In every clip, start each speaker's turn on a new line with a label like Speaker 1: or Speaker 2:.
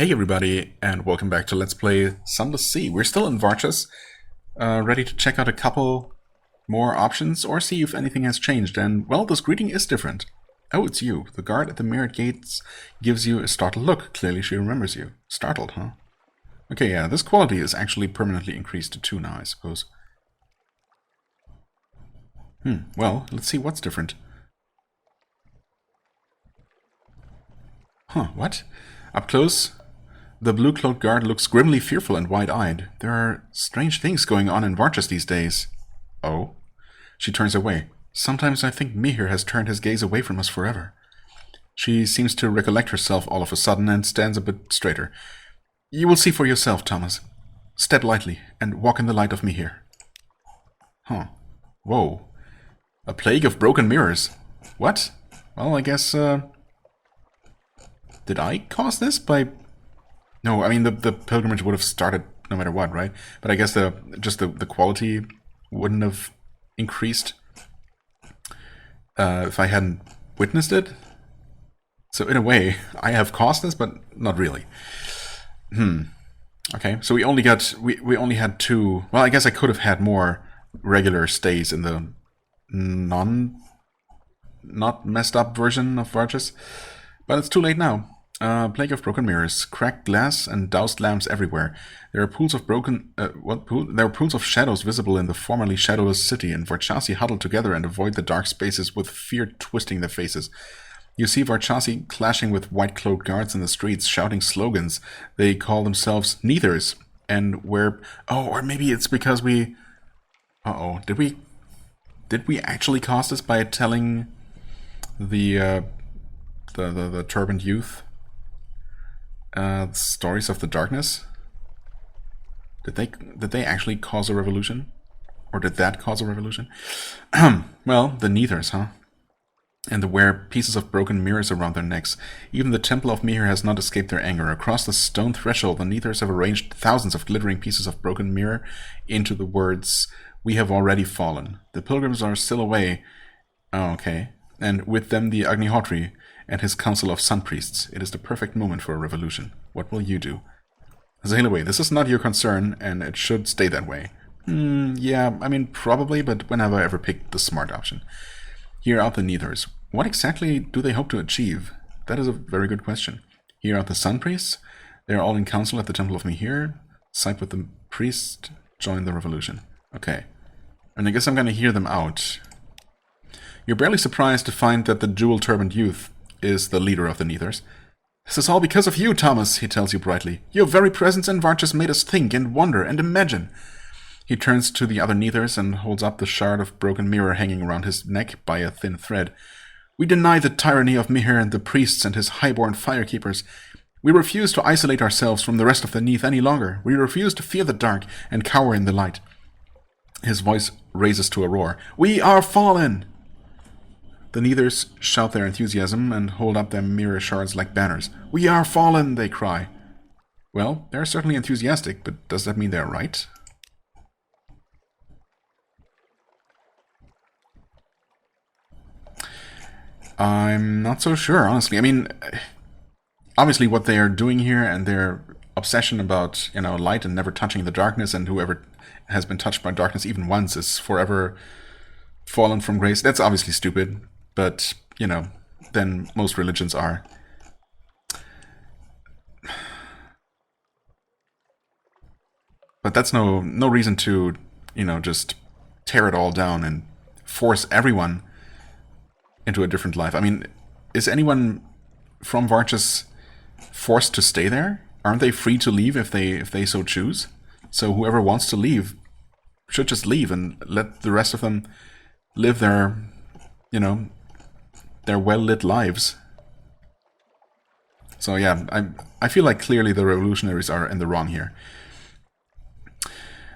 Speaker 1: Hey everybody, and welcome back to Let's Play Sunless Sea. We're still in Varchas, ready to check out a couple more options or see if anything has changed. And, well, this greeting is different. Oh, it's you. The guard at the mirrored gates gives you a startled look. Clearly she remembers you. Startled, huh? Okay, yeah, this quality is actually permanently increased to 2 now, I suppose. Well, let's see what's different. Huh, what? Up close, the blue-cloaked guard looks grimly fearful and wide-eyed. There are strange things going on in Varchas these days. Oh? She turns away. Sometimes I think Mihir has turned his gaze away from us forever. She seems to recollect herself all of a sudden and stands a bit straighter. You will see for yourself, Thomas. Step lightly and walk in the light of Mihir. Huh. Whoa. A plague of broken mirrors. What? Well, I guess, did I cause this by... No, I mean, the pilgrimage would have started no matter what, right? But I guess the quality wouldn't have increased if I hadn't witnessed it. So in a way, I have caused this, but not really. Okay, so we only got we only had 2. Well, I guess I could have had more regular stays in the not messed up version of Varchas, but it's too late now. Plague of broken mirrors, cracked glass, and doused lamps everywhere. There are pools of There are pools of shadows visible in the formerly shadowless city, and Varchasi huddle together and avoid the dark spaces with fear twisting their faces. You see Varchasi clashing with white-cloaked guards in the streets, shouting slogans. They call themselves Neithers, and we're... Oh, or maybe it's because we... Uh-oh, did we actually cause this by telling the turbaned youth stories of the darkness? Did they actually cause a revolution? Or did that cause a revolution? Well, the Neithers, huh? And they wear pieces of broken mirrors around their necks. Even the Temple of Mihir has not escaped their anger. Across the stone threshold, the Neithers have arranged thousands of glittering pieces of broken mirror into the words, "We have already fallen." The pilgrims are still away. Oh, okay. And with them the Agnihotri and his council of sun priests. It is the perfect moment for a revolution. What will you do? Zaleway, this is not your concern, and it should stay that way. Yeah, I mean, probably, but when have I ever picked the smart option? Here are the Neithers. What exactly do they hope to achieve? That is a very good question. Here are the sun priests. They are all in council at the Temple of Mihir. Side with the priest, join the revolution. Okay. And I guess I'm gonna hear them out. You're barely surprised to find that the jewel-turbaned youth is the leader of the Neithers. This is all because of you, Thomas, he tells you brightly. Your very presence in Varchas made us think and wonder and imagine. He turns to the other Neithers and holds up the shard of broken mirror hanging around his neck by a thin thread. We deny the tyranny of Mihir and the priests and his highborn firekeepers. We refuse to isolate ourselves from the rest of the Neith any longer. We refuse to fear the dark and cower in the light. His voice raises to a roar. We are fallen! The Neithers shout their enthusiasm and hold up their mirror shards like banners. We are fallen, they cry. Well, they're certainly enthusiastic, but does that mean they're right? I'm not so sure, honestly. I mean, obviously what they are doing here and their obsession about, light and never touching the darkness, and whoever has been touched by darkness even once is forever fallen from grace. That's obviously stupid, but, then most religions are. But that's no reason to, just tear it all down and force everyone into a different life. I mean, is anyone from Varchas forced to stay there? Aren't they free to leave if they so choose? So whoever wants to leave should just leave and let the rest of them live their, their well-lit lives. So yeah, I feel like clearly the revolutionaries are in the wrong here.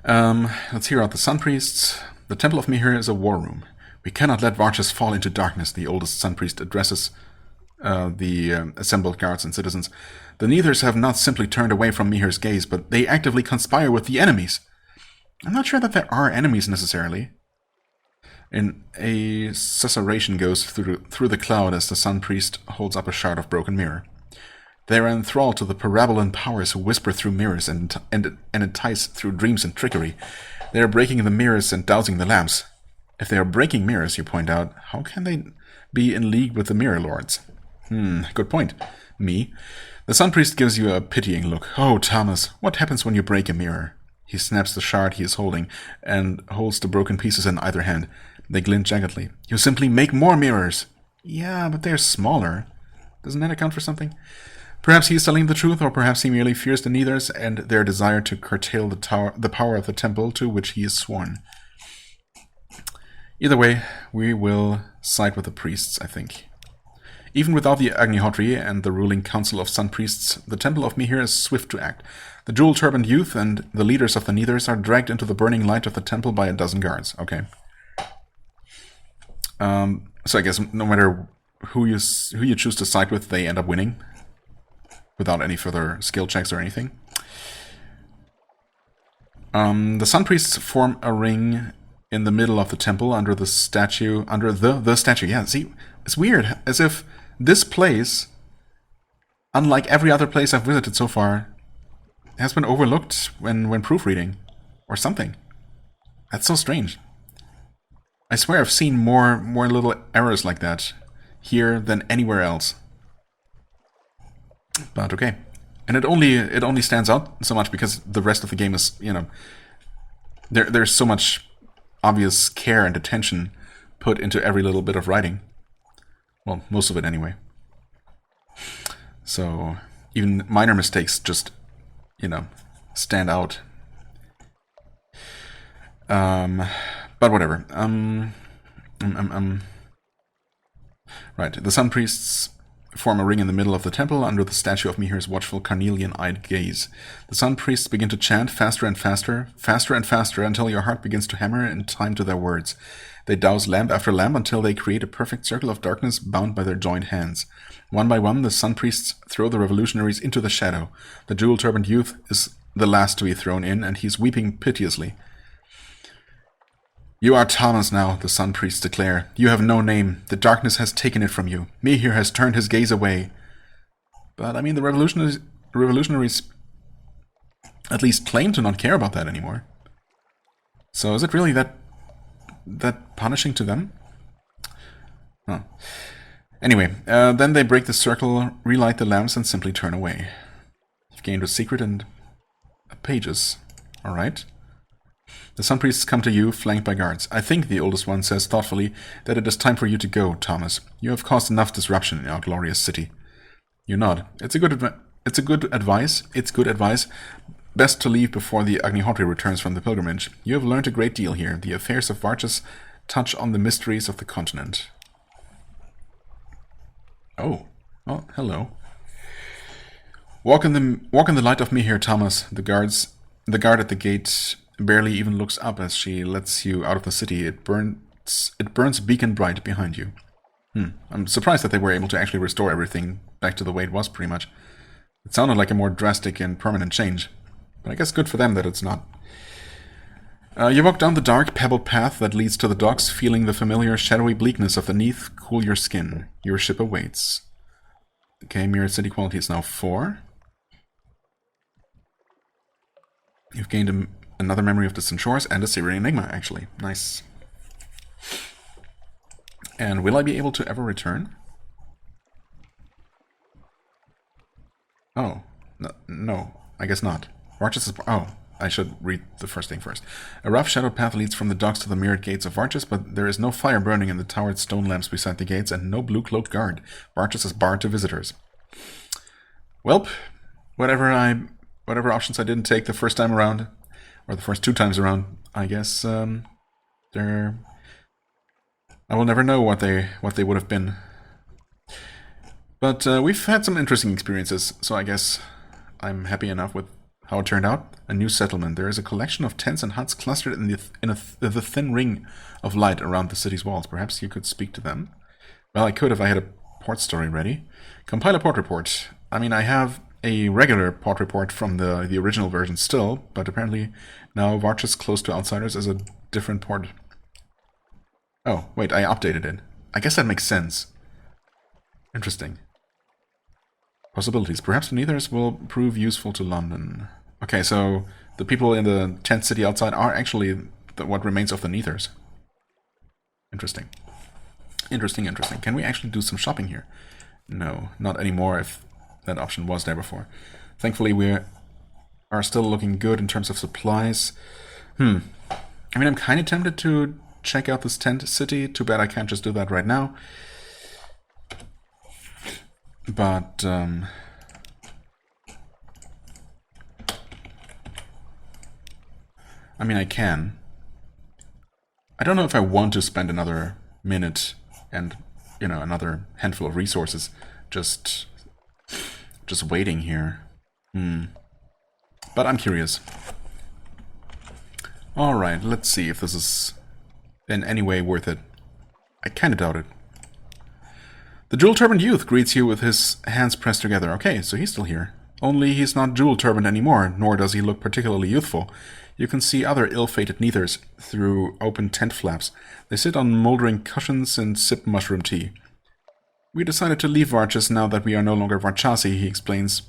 Speaker 1: Let's hear out the sun priests. The Temple of Mihir is a war room. We cannot let Varchas fall into darkness, the oldest sun priest addresses the assembled guards and citizens. The Neithers have not simply turned away from Mihir's gaze, but they actively conspire with the enemies. I'm not sure that there are enemies necessarily. And a susurration goes through the cloud as the sun priest holds up a shard of broken mirror. They are enthralled to the parabolan powers who whisper through mirrors and entice through dreams and trickery. They are breaking the mirrors and dousing the lamps. If they are breaking mirrors, you point out, how can they be in league with the Mirror Lords? Good point. Me. The Sun Priest gives you a pitying look. Oh, Thomas, what happens when you break a mirror? He snaps the shard he is holding and holds the broken pieces in either hand. They glint jaggedly. You simply make more mirrors. Yeah, but they're smaller. Doesn't that account for something? Perhaps he is telling the truth, or perhaps he merely fears the Neithers and their desire to curtail the power of the temple to which he is sworn. Either way, we will side with the priests, I think. Even without the Agnihotri and the ruling council of Sun Priests, the Temple of Mihir is swift to act. The jewel-turbaned youth and the leaders of the Neithers are dragged into the burning light of the temple by a dozen guards. Okay. So I guess no matter who you choose to side with, they end up winning. Without any further skill checks or anything. The Sun Priests form a ring in the middle of the temple under the statue. Under the statue. Yeah, see, it's weird. As if this place, unlike every other place I've visited so far, has been overlooked when proofreading. Or something. That's so strange. I swear I've seen more little errors like that here than anywhere else. But okay. And it only stands out so much because the rest of the game is, you know, there's so much obvious care and attention put into every little bit of writing. Well, most of it anyway. So even minor mistakes just, you know, stand out. But whatever. Right. The Sun Priests form a ring in the middle of the temple under the statue of Mihir's watchful carnelian-eyed gaze. The Sun Priests begin to chant faster and faster, faster and faster, until your heart begins to hammer in time to their words. They douse lamp after lamp until they create a perfect circle of darkness bound by their joined hands. One by one, the Sun Priests throw the revolutionaries into the shadow. The jewel-turbaned youth is the last to be thrown in, and he's weeping piteously. You are Thomas now, the Sun Priests declare. You have no name. The darkness has taken it from you. Mihir has turned his gaze away. But, I mean, the revolutionaries at least claim to not care about that anymore. So is it really that punishing to them? Huh. Anyway, then they break the circle, relight the lamps, and simply turn away. You've gained a secret and pages. Alright. The Sun Priests come to you, flanked by guards. I think, the oldest one says thoughtfully, that it is time for you to go, Thomas. You have caused enough disruption in our glorious city. You nod. It's good advice. Best to leave before the Agnihotri returns from the pilgrimage. You have learned a great deal here. The affairs of Varchas touch on the mysteries of the continent. Oh. Well, hello. Walk in the light of Mihir, Thomas. The guard at the gate barely even looks up as she lets you out of the city. It burns beacon bright behind you. I'm surprised that they were able to actually restore everything back to the way it was, pretty much. It sounded like a more drastic and permanent change. But I guess good for them that it's not. You walk down the dark, pebbled path that leads to the docks, feeling the familiar shadowy bleakness of the Neath cool your skin. Your ship awaits. Okay, Mirror City quality is now 4. You've gained another memory of distant shores and a Syrian enigma, actually. Nice. And will I be able to ever return? Oh. No, I guess not. Varchas is... Oh, I should read the first thing first. A rough shadowed path leads from the docks to the mirrored gates of Varchas, but there is no fire burning in the towered stone lamps beside the gates, and no blue-cloaked guard. Varchas is barred to visitors. Welp, whatever options I didn't take the first time around, or the first 2 times around, I guess I will never know what they would have been. But we've had some interesting experiences, so I guess I'm happy enough with how it turned out. A new settlement. There is a collection of tents and huts clustered in the thin ring of light around the city's walls. Perhaps you could speak to them? Well, I could if I had a port story ready. Compile a port report. I mean, I have a regular port report from the original version still, but apparently now Varchas Close to Outsiders is a different port. Oh, wait, I updated it. I guess that makes sense. Interesting. Possibilities. Perhaps the Neathers will prove useful to London. Okay, so the people in the tent city outside are actually what remains of the Neathers. Interesting. Interesting, interesting. Can we actually do some shopping here? No, not anymore if that option was there before. Thankfully, we are still looking good in terms of supplies. I mean, I'm kind of tempted to check out this tent city. Too bad I can't just do that right now. But, I mean, I can. I don't know if I want to spend another minute and, you know, another handful of resources just waiting here. But I'm curious. Alright, let's see if this is in any way worth it. I kind of doubt it. The jewel-turbaned youth greets you with his hands pressed together. Okay, so he's still here. Only he's not jewel-turbaned anymore, nor does he look particularly youthful. You can see other ill-fated Neathers through open tent flaps. They sit on moldering cushions and sip mushroom tea. We decided to leave Varchas now that we are no longer Varchasi, he explains.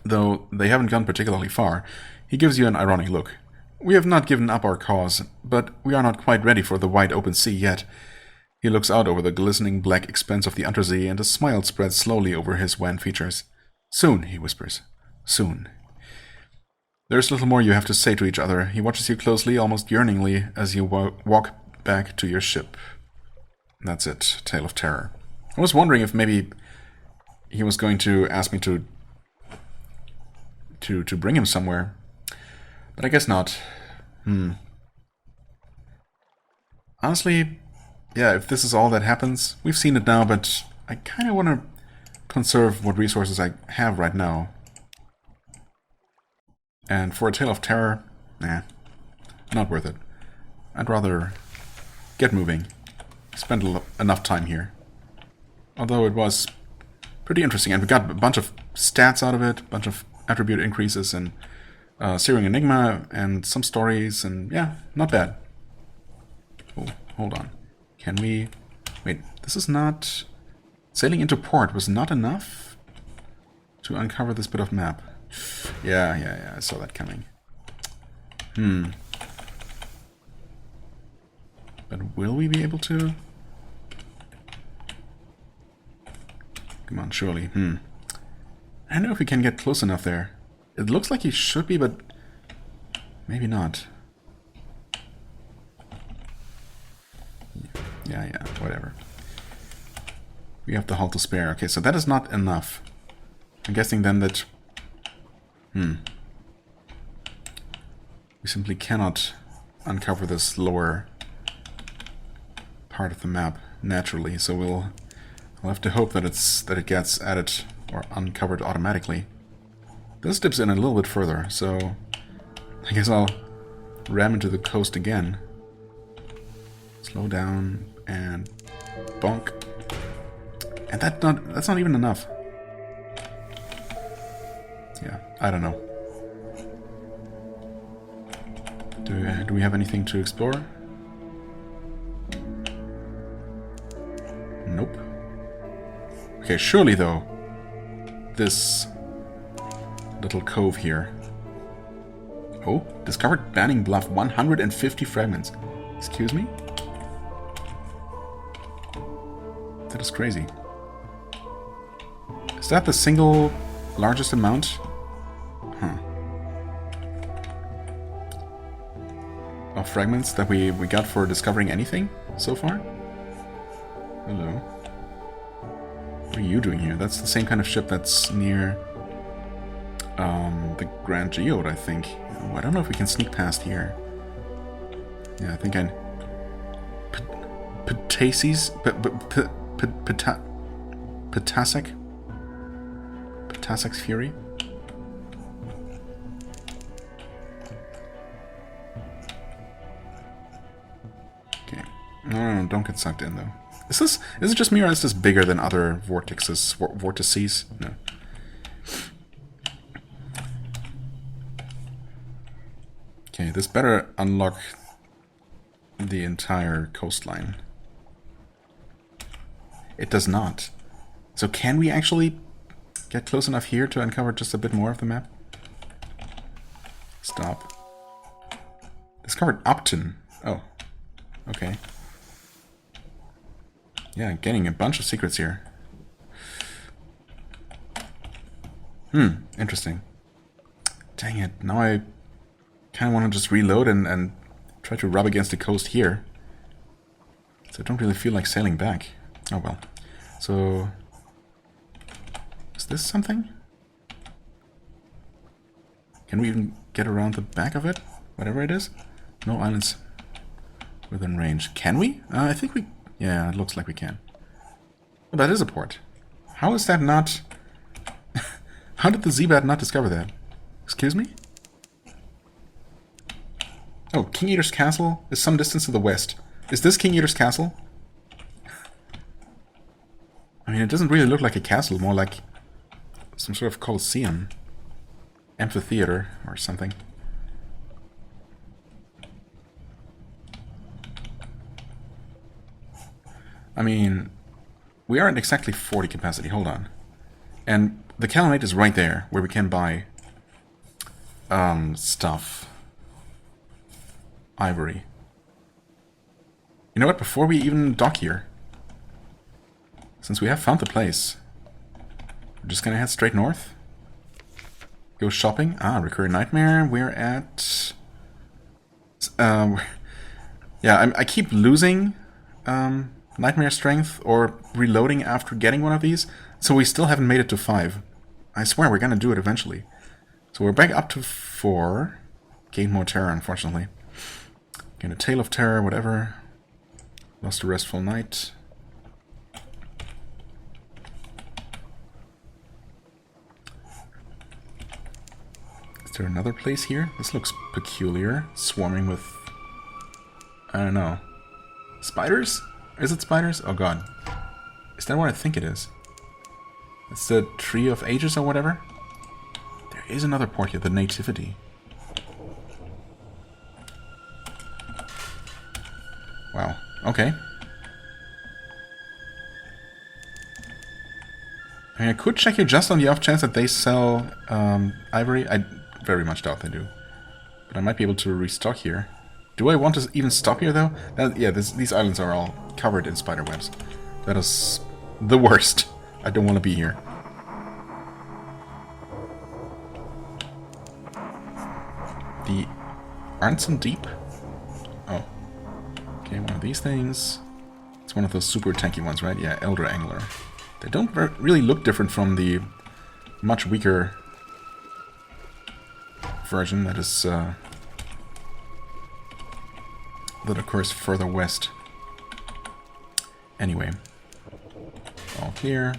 Speaker 1: Though they haven't gone particularly far. He gives you an ironic look. We have not given up our cause, but we are not quite ready for the wide open sea yet. He looks out over the glistening black expanse of the Untersee, and a smile spreads slowly over his wan features. Soon, he whispers. Soon. There's little more you have to say to each other. He watches you closely, almost yearningly, as you walk back to your ship. That's it. Tale of Terror. I was wondering if maybe he was going to ask me to bring him somewhere. But I guess not. Honestly, yeah, if this is all that happens, we've seen it now, but I kind of want to conserve what resources I have right now. And for a Tale of Terror, nah, not worth it. I'd rather get moving. Spend enough time here. Although it was pretty interesting, and we got a bunch of stats out of it, a bunch of attribute increases, and Searing Enigma, and some stories, and yeah, not bad. Oh, hold on. Can we... Wait, this is not... Sailing into port was not enough to uncover this bit of map. Yeah, I saw that coming. But will we be able to? Come on, surely. I don't know if we can get close enough there. It looks like he should be, but maybe not. Yeah, whatever. We have the hull to spare. Okay, so that is not enough. I'm guessing then that... We simply cannot uncover this lower part of the map naturally, so we'll have to hope that it gets added or uncovered automatically. This dips in a little bit further, so I guess I'll ram into the coast again. Slow down and bonk. And that's not even enough. Yeah, I don't know. Do we have anything to explore? Nope. Okay, surely though, this little cove here. Oh, discovered Banning Bluff, 150 fragments. Excuse me? That is crazy. Is that the single largest amount? Of fragments that we got for discovering anything so far? Hello. What are you doing here? That's the same kind of ship that's near the Grand Geode, I think. Oh, I don't know if we can sneak past here. Yeah, I think I... Petases? Petasek's Fury? Okay. No, don't get sucked in, though. Is it just me, or is this bigger than other vortices? Vortices? No. Okay, this better unlock the entire coastline. It does not. So can we actually get close enough here to uncover just a bit more of the map? Stop. Discovered Upton. Oh, okay. Yeah, getting a bunch of secrets here. Interesting. Dang it, now I kind of want to just reload and try to rub against the coast here. So I don't really feel like sailing back. Oh well. So... is this something? Can we even get around the back of it? Whatever it is? No islands within range. Can we? I think we... yeah, it looks like we can. Well, that is a port. How is that not... how did the Z-Bat not discover that? Excuse me? Oh, King Eater's Castle is some distance to the west. Is this King Eater's Castle? I mean, it doesn't really look like a castle, more like some sort of coliseum. Amphitheater or something. I mean, we are at exactly 40 capacity, hold on. And the Calamite is right there, where we can buy stuff. Ivory. You know what, before we even dock here, since we have found the place, we're just gonna head straight north. Go shopping. Ah, Recurring Nightmare. We're at... yeah, I keep losing Nightmare Strength or reloading after getting one of these, so we still haven't made it to 5. I swear we're gonna do it eventually. So we're back up to 4. Gained more terror, unfortunately. Gained a Tale of Terror, whatever. Lost a Restful Night. Is there another place here? This looks peculiar. Swarming with... I don't know. Spiders? Is it spiders? Oh god. Is that what I think it is? It's the Tree of Ages or whatever? There is another port here, the Nativity. Wow. Okay. I mean, I could check here just on the off chance that they sell ivory. I very much doubt they do. But I might be able to restock here. Do I want to even stop here, though? Yeah, these islands are all covered in spider webs. That is the worst. I don't want to be here. The Arnson Deep? Oh. Okay, one of these things. It's one of those super tanky ones, right? Yeah, Elder Angler. They don't really look different from the much weaker version that is that occurs further west. Anyway, all clear.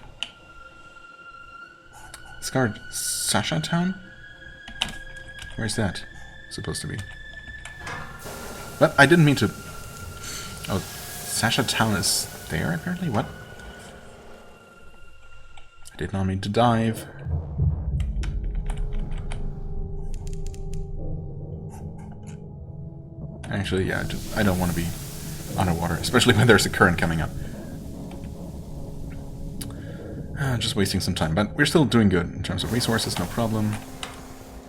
Speaker 1: Discovered Sasha Town? Where's that supposed to be? But I didn't mean to... oh, Sasha Town is there apparently? What? I did not mean to dive. Actually, yeah, I don't want to be underwater, especially when there's a current coming up. Just wasting some time, but we're still doing good in terms of resources, no problem.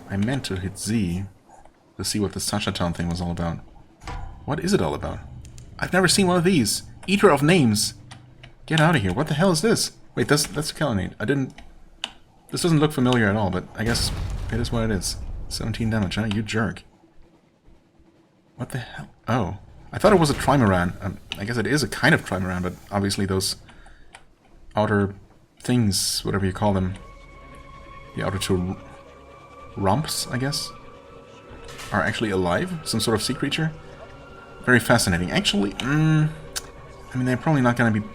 Speaker 1: I meant to hit Z to see what the Sasha Town thing was all about. What is it all about? I've never seen one of these. Eater of Names. Get out of here. What the hell is this? Wait, that's a Kalinate. I didn't... this doesn't look familiar at all, but I guess it is what it is. 17 damage, huh? You jerk. What the hell? Oh. I thought it was a Trimaran. I guess it is a kind of Trimaran, but obviously those outer things, whatever you call them, the outer two rumps, I guess, are actually alive. Some sort of sea creature. Very fascinating. Actually, I mean, they're probably not going to be...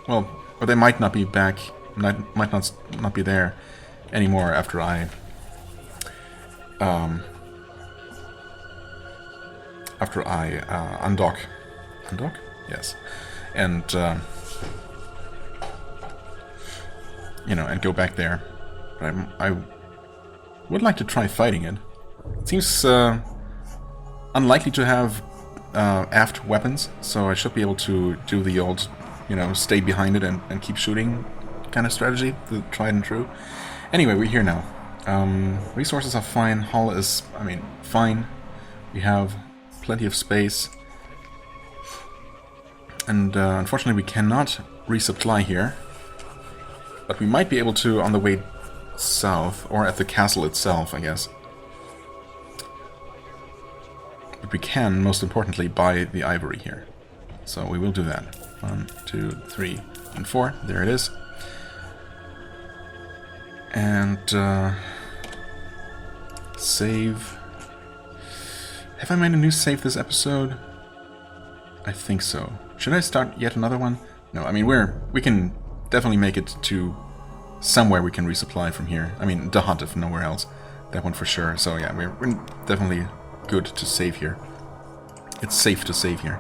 Speaker 1: well, or they might not be back, might not be there anymore after I undock. Undock? Yes. And you know, and go back there. But I would like to try fighting it. It seems unlikely to have aft weapons, so I should be able to do the old, you know, stay behind it and keep shooting kind of strategy, the tried and true. Anyway, we're here now. Resources are fine. Hull is, I mean, fine. We have plenty of space. And unfortunately we cannot resupply here. But we might be able to on the way south, or at the castle itself, I guess. But we can, most importantly, buy the ivory here. So we will do that. 1, 2, 3, and 4. There it is. And save. Have I made a new save this episode? I think so. Should I start yet another one? No, I mean we can definitely make it to somewhere we can resupply from here. I mean the hut if nowhere else. That one for sure. So yeah, we're definitely good to save here. It's safe to save here.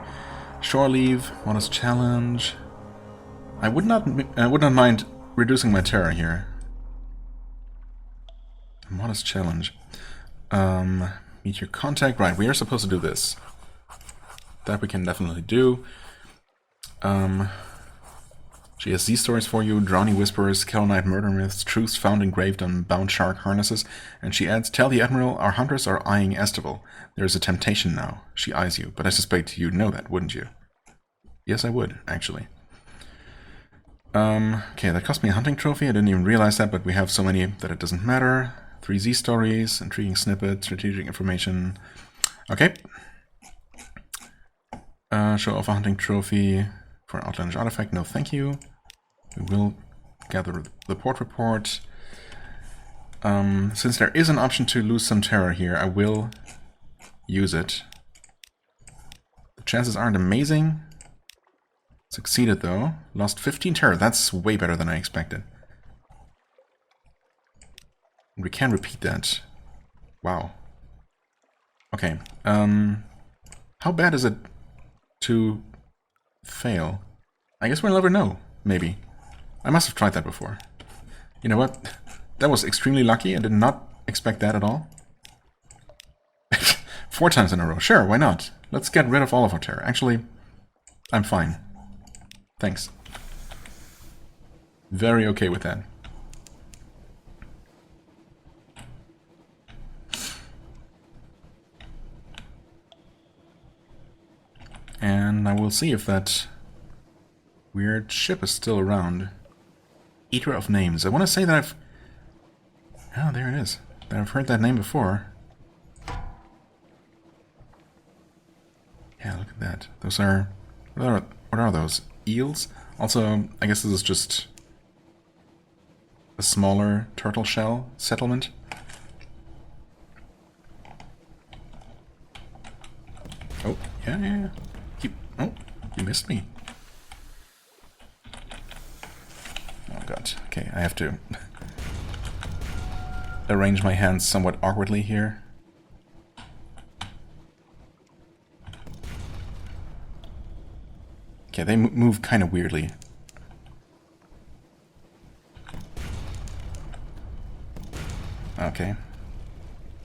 Speaker 1: Shore leave, modest challenge. I would not mind reducing my terror here. Modest challenge. Meet your contact. Right, we are supposed to do this. That we can definitely do. She has these stories for you: Drowning Whisperers, Kelonite murder myths, truths found engraved on bound shark harnesses. And she adds, tell the Admiral our hunters are eyeing Estival. There is a temptation now. She eyes you, but I suspect you'd know that, wouldn't you? Yes, I would, actually. Okay, that cost me a hunting trophy. I didn't even realize that, but we have so many that it doesn't matter. 3 Z stories, intriguing snippets, strategic information. Okay. Show off a hunting trophy for an outlandish artifact. No, thank you. We will gather the port report. Since there is an option to lose some terror here, I will use it. The chances aren't amazing. Succeeded though. Lost 15 terror. That's way better than I expected. We can repeat that. Wow. Okay. How bad is it to fail? I guess we'll never know. Maybe. I must have tried that before. You know what? That was extremely lucky. I did not expect that at all. 4 times in a row. Sure, why not? Let's get rid of all of our terror. Actually, I'm fine. Thanks. Very okay with that. And I will see if that weird ship is still around. Eater of Names. I want to say that I've... Oh, there it is. That I've heard that name before. Yeah, look at that. Those are... What are those? Eels? Also, I guess this is just a smaller turtle shell settlement. Oh, yeah. Oh, you missed me. Oh god. Okay, I have to arrange my hands somewhat awkwardly here. Okay, they move kind of weirdly. Okay.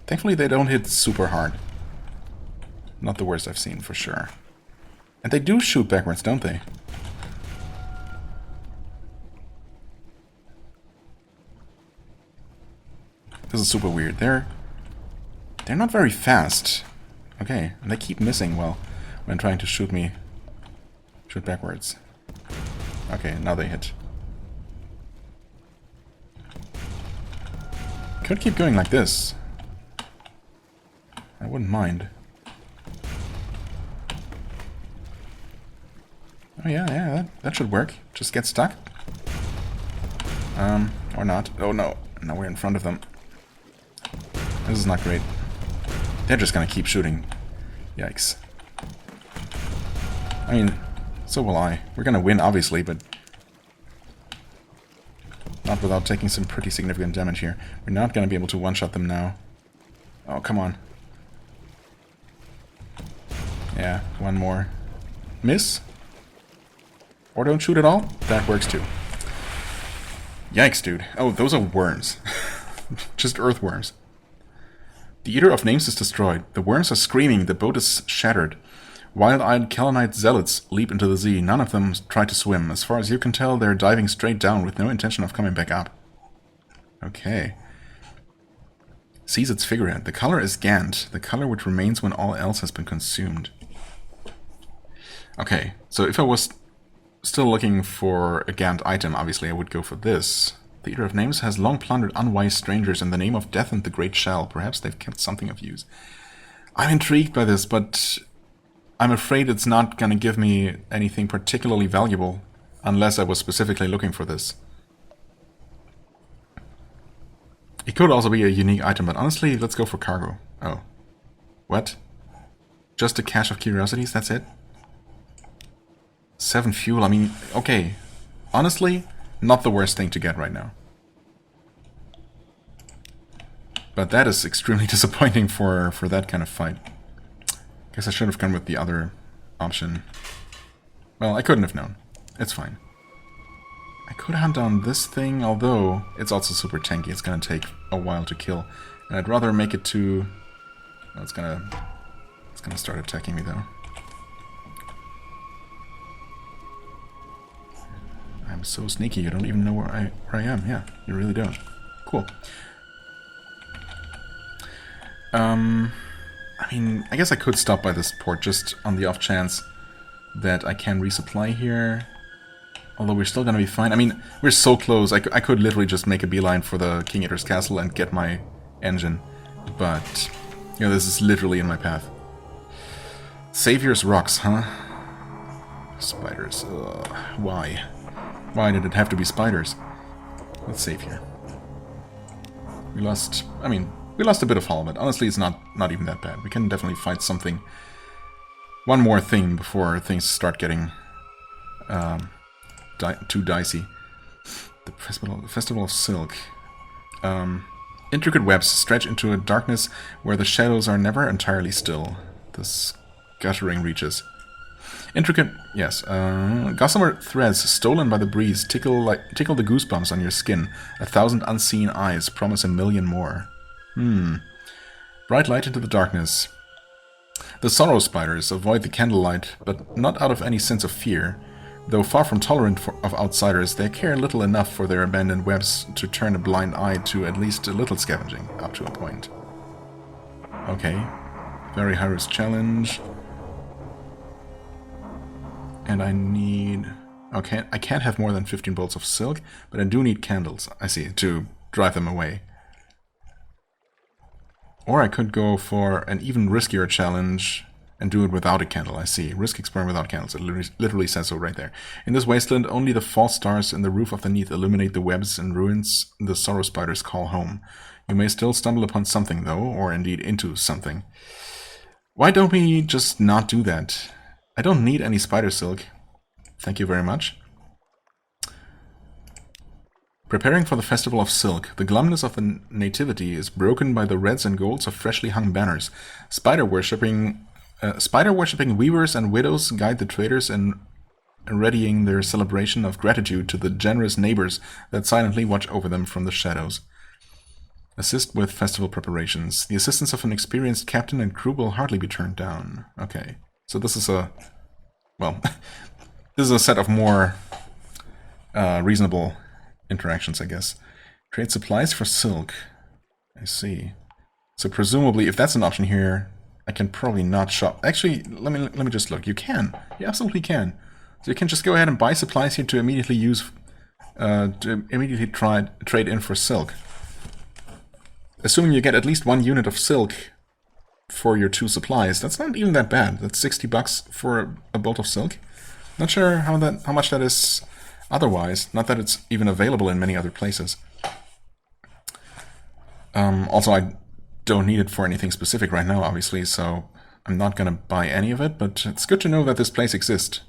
Speaker 1: Thankfully they don't hit super hard. Not the worst I've seen, for sure. And they do shoot backwards, don't they? This is super weird. They're not very fast. Okay, and they keep missing, well, when trying to shoot me. Shoot backwards. Okay, now they hit. Could keep going like this. I wouldn't mind. Oh yeah, that should work. Just get stuck. Or not. Oh no, now we're in front of them. This is not great. They're just gonna keep shooting. Yikes. I mean, so will I. We're gonna win, obviously, but not without taking some pretty significant damage here. We're not gonna be able to one-shot them now. Oh, come on. Yeah, one more. Miss? Or don't shoot at all? That works too. Yikes, dude. Oh, those are worms. Just earthworms. The Eater of Names is destroyed. The worms are screaming. The boat is shattered. Wild-eyed Kelonite zealots leap into the sea. None of them try to swim. As far as you can tell, they're diving straight down with no intention of coming back up. Okay. Sees its figurehead. The color is Gant, the color which remains when all else has been consumed. Okay, so if I was still looking for a Gant item, obviously I would go for this. The Eater of Names has long plundered unwise strangers in the name of death and the great shell. Perhaps they've kept something of use. I'm intrigued by this, but I'm afraid it's not going to give me anything particularly valuable unless I was specifically looking for this. It could also be a unique item, but honestly, let's go for cargo. Oh. What? Just a cache of curiosities, that's it? 7 fuel, I mean, okay. Honestly, not the worst thing to get right now. But that is extremely disappointing for that kind of fight. Guess I should have gone with the other option. Well, I couldn't have known. It's fine. I could hunt down this thing, although it's also super tanky. It's gonna take a while to kill. And I'd rather make it to... Well, it's gonna start attacking me, though. I'm so sneaky, you don't even know where I am. Yeah, you really don't. Cool. I mean, I guess I could stop by this port just on the off chance that I can resupply here. Although we're still gonna be fine. I mean, we're so close. I could literally just make a beeline for the King Eater's castle and get my engine. But, you know, this is literally in my path. Savior's Rocks, huh? Spiders. Why? Why did it have to be spiders? Let's save here. We lost... I mean, we lost a bit of hull, but honestly it's not even that bad. We can definitely fight something. One more thing before things start getting too dicey. The Festival of Silk. Intricate webs stretch into a darkness where the shadows are never entirely still. The guttering reaches. Intricate, yes. Gossamer threads stolen by the breeze tickle the goosebumps on your skin. 1,000 unseen eyes promise 1,000,000 more. Bright light into the darkness. The sorrow spiders avoid the candlelight, but not out of any sense of fear. Though far from tolerant of outsiders, they care little enough for their abandoned webs to turn a blind eye to at least a little scavenging, up to a point. Okay. Very high-risk challenge. And I need... Okay, I can't have more than 15 bolts of silk, but I do need candles, I see, to drive them away. Or I could go for an even riskier challenge and do it without a candle, I see. Risk exploring without candles, it literally says so right there. In this wasteland, only the false stars in the roof of the Neath illuminate the webs and ruins the sorrow spiders call home. You may still stumble upon something, though, or indeed into something. Why don't we just not do that? I don't need any spider silk. Thank you very much. Preparing for the Festival of Silk, the glumness of the nativity is broken by the reds and golds of freshly hung banners. Spider-worshipping weavers and widows guide the traders in readying their celebration of gratitude to the generous neighbors that silently watch over them from the shadows. Assist with festival preparations. The assistance of an experienced captain and crew will hardly be turned down. Okay, so this is a... well, this is a set of more reasonable interactions, I guess. Trade supplies for silk. I see. So presumably, if that's an option here, I can probably not shop. Actually, let me just look. You can. You absolutely can. So you can just go ahead and buy supplies here to immediately use, trade in for silk. Assuming you get at least 1 unit of silk for your 2 supplies, that's not even that bad. That's 60 bucks for a bolt of silk. Not sure how much that is otherwise. Not that it's even available in many other places. Also, I don't need it for anything specific right now, obviously, so I'm not going to buy any of it, but it's good to know that this place exists,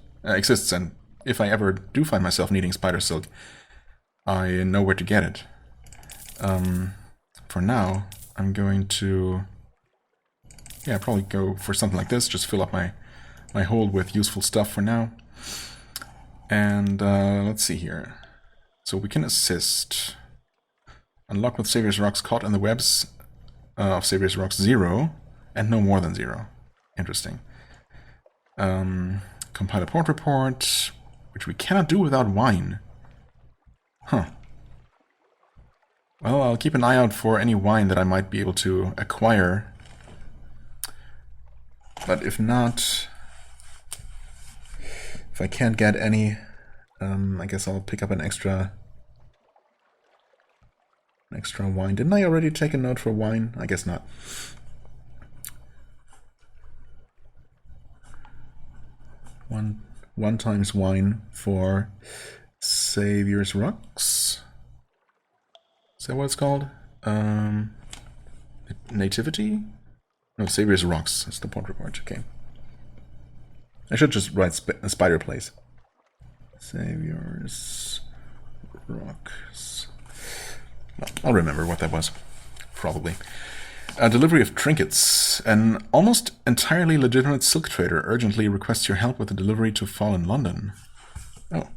Speaker 1: and if I ever do find myself needing spider silk, I know where to get it. For now, I'm going to, probably go for something like this, just fill up my hold with useful stuff for now. And let's see here. So we can assist. Unlock with Savior's Rocks caught in the webs of Savior's Rocks 0, and no more than 0. Interesting. Compile a port report, which we cannot do without wine. Huh. Well, I'll keep an eye out for any wine that I might be able to acquire. But if not, if I can't get any, I guess I'll pick up an extra wine. Didn't I already take a note for wine? I guess not. One times wine for Savior's Rocks. Is that what it's called? Nativity? No, Savior's Rocks. That's the port report. Okay. I should just write Spider Place. Savior's Rocks. Well, I'll remember what that was. Probably. A delivery of trinkets. An almost entirely legitimate silk trader urgently requests your help with the delivery to Fallen London. Oh.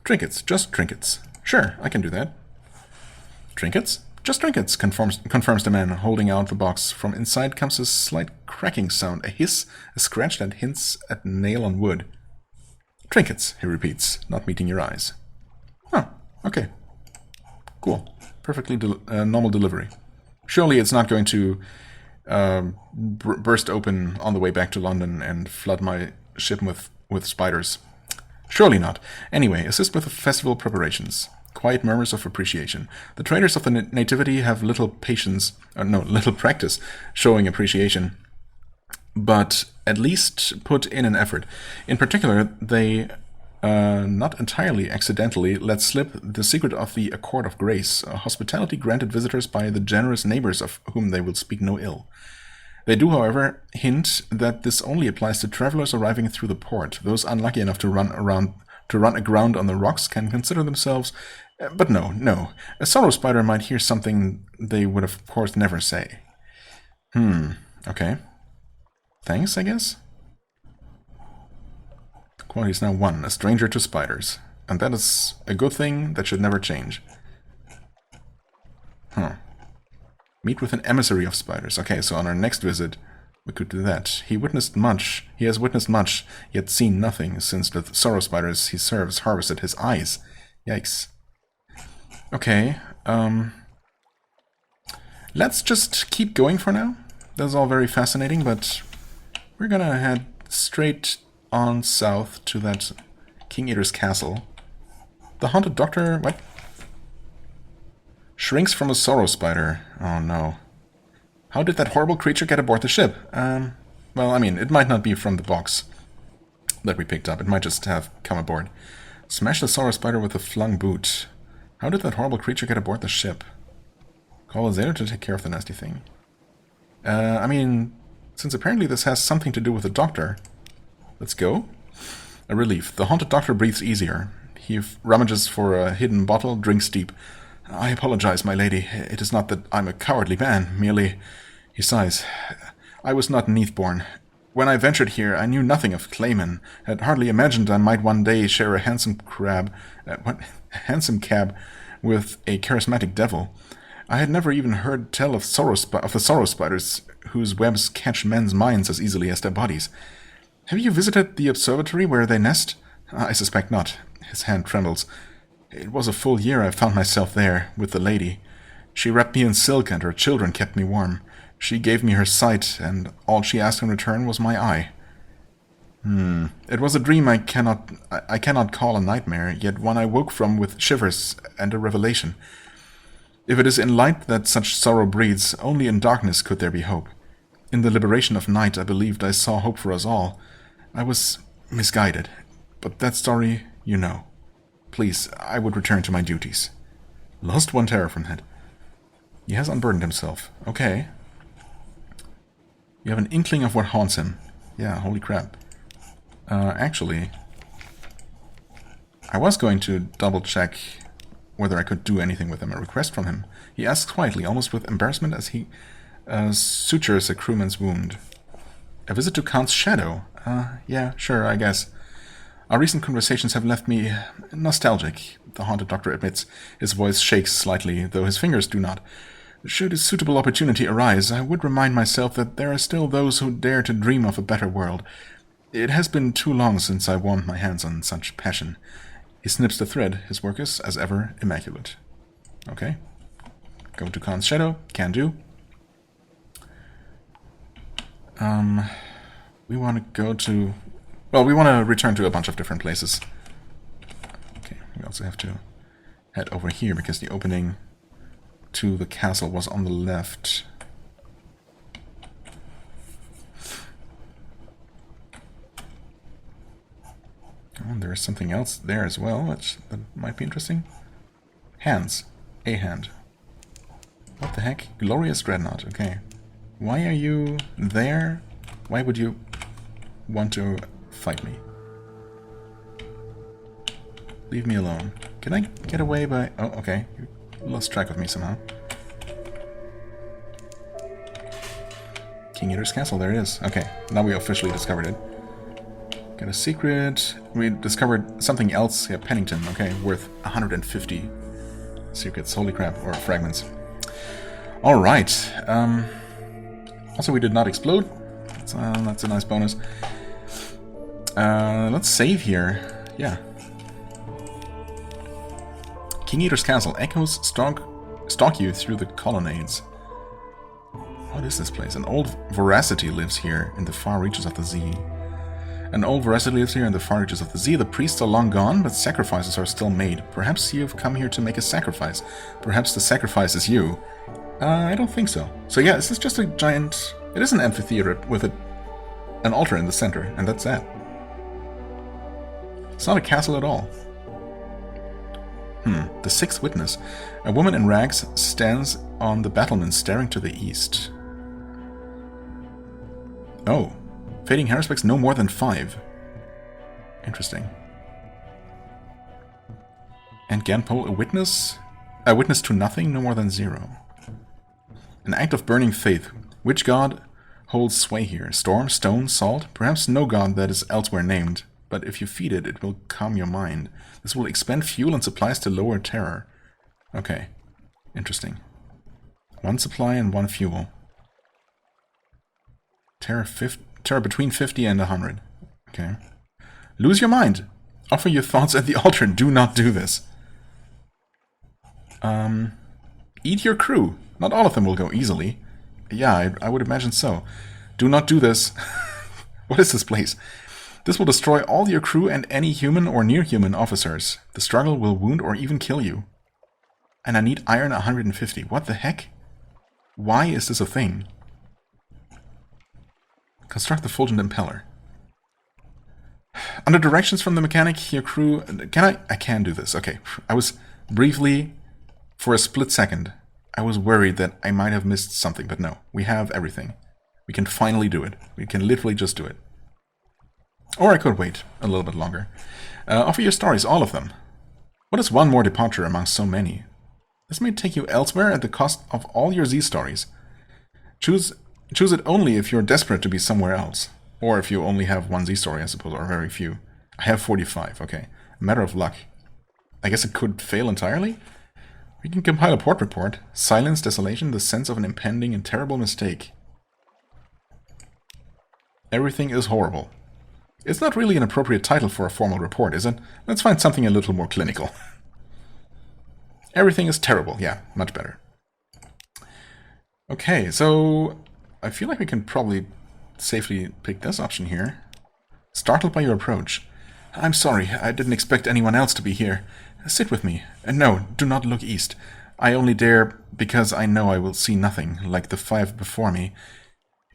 Speaker 1: Trinkets. Just trinkets. Sure, I can do that. Trinkets? Just trinkets, confirms the man, holding out the box. From inside comes a slight cracking sound, a hiss, a scratch that hints at nail on wood. Trinkets, he repeats, not meeting your eyes. Oh, okay. Cool. Perfectly normal delivery. Surely it's not going to burst open on the way back to London and flood my ship with spiders. Surely not. Anyway, assist with the festival preparations. Quiet murmurs of appreciation. The traders of the Nativity have little practice showing appreciation, but at least put in an effort. In particular, they, not entirely accidentally, let slip the secret of the Accord of Grace, a hospitality granted visitors by the generous neighbors of whom they will speak no ill. They do, however, hint that this only applies to travelers arriving through the port. Those unlucky enough to run aground on the rocks can consider themselves... But no. A sorrow spider might hear something they would, of course, never say. Okay. Thanks, I guess? The quality is now 1, a stranger to spiders. And that is a good thing that should never change. Meet with an emissary of spiders. Okay, so on our next visit, we could do that. He has witnessed much, yet seen nothing, since the sorrow spiders he serves harvested his eyes. Yikes. Okay, let's just keep going for now. That's all very fascinating, but we're gonna head straight on south to that King Eater's castle. The haunted doctor, what? Shrinks from a sorrow spider. Oh no. How did that horrible creature get aboard the ship? Well, I mean, it might not be from the box that we picked up. It might just have come aboard. Smash the sorrow spider with a flung boot. How did that horrible creature get aboard the ship? Call a sailor to take care of the nasty thing. I mean, since apparently this has something to do with the doctor, let's go. A relief. The haunted doctor breathes easier. He rummages for a hidden bottle, drinks deep. I apologize, my lady. It is not that I'm a cowardly man, merely... He sighs. I was not Neathborn. When I ventured here, I knew nothing of Clayman. Had hardly imagined I might one day share a handsome cab with a charismatic devil. I had never even heard tell of the sorrow spiders, whose webs catch men's minds as easily as their bodies. Have you visited the observatory where they nest? I suspect not. His hand trembles. It was a full year I found myself there, with the lady. She wrapped me in silk, and her children kept me warm. She gave me her sight, and all she asked in return was my eye. It was a dream I cannot call a nightmare, yet one I woke from with shivers and a revelation. If it is in light that such sorrow breeds, only in darkness could there be hope. In the liberation of night, I believed I saw hope for us all. I was misguided, but that story you know. Please, I would return to my duties. Lost one terror from that. He has unburdened himself. Okay. You have an inkling of what haunts him. Yeah, holy crap. Actually, I was going to double-check whether I could do anything with him, a request from him. He asks quietly, almost with embarrassment, as he sutures a crewman's wound. A visit to Khan's shadow? Yeah, sure, I guess. Our recent conversations have left me nostalgic, the haunted doctor admits. His voice shakes slightly, though his fingers do not. Should a suitable opportunity arise, I would remind myself that there are still those who dare to dream of a better world. It has been too long since I warmed my hands on such passion. He snips the thread. His work is, as ever, immaculate. Okay. Go to Khan's Shadow. Can do. We want to go to... Well, we want to return to a bunch of different places. Okay, we also have to head over here because the opening to the castle was on the left. Oh, there is something else there as well, that might be interesting. Hands. A hand. What the heck? Glorious Dreadnought, okay. Why are you there? Why would you want to fight me? Leave me alone. Can I get away by... Oh, okay. You lost track of me somehow. King Eater's Castle, there it is. Okay, now we officially discovered it. Got a secret. We discovered something else. Yeah, Pennington. Okay, worth 150 secrets. Holy crap. Or fragments. Alright. Also, we did not explode. That's a nice bonus. Let's save here. Yeah. King Eater's Castle. Echoes stalk you through the colonnades. What is this place? An old Voracity lives here in the far reaches of the sea. An old Voracity lives here in the far reaches of the sea. The priests are long gone, but sacrifices are still made. Perhaps you have come here to make a sacrifice. Perhaps the sacrifice is you. I don't think so. So yeah, this is just a giant... It is an amphitheater with an altar in the center, and that's that. It's not a castle at all. The sixth witness. A woman in rags stands on the battlements staring to the east. Oh. Fading Harrispecs no more than 5. Interesting. And Ganpole, a witness? A witness to nothing, no more than 0. An act of burning faith. Which god holds sway here? Storm, stone, salt? Perhaps no god that is elsewhere named. But if you feed it, it will calm your mind. This will expend fuel and supplies to lower terror. Okay. Interesting. 1 supply and 1 fuel. Terror between 50 and 100. Okay. Lose your mind. Offer your thoughts at the altar. Do not do this. Eat your crew. Not all of them will go easily. Yeah, I would imagine so. Do not do this. What is this place? This will destroy all your crew and any human or near-human officers. The struggle will wound or even kill you. And I need iron 150. What the heck? Why is this a thing? Construct the Fulgent Impeller. Under directions from the mechanic, your crew... I can do this. Okay. I was briefly, for a split second, I was worried that I might have missed something, but no. We have everything. We can finally do it. We can literally just do it. Or I could wait a little bit longer. Offer your stories, all of them. What is one more departure among so many? This may take you elsewhere at the cost of all your Z stories. Choose it only if you're desperate to be somewhere else. Or if you only have 1 Z story, I suppose, or very few. I have 45, okay. A matter of luck. I guess it could fail entirely? We can compile a port report. Silence, desolation, the sense of an impending and terrible mistake. Everything is horrible. It's not really an appropriate title for a formal report, is it? Let's find something a little more clinical. Everything is terrible. Yeah, much better. Okay, so I feel like we can probably safely pick this option here. Startled by your approach. I'm sorry, I didn't expect anyone else to be here. Sit with me. And no, do not look east. I only dare because I know I will see nothing, like the 5 before me.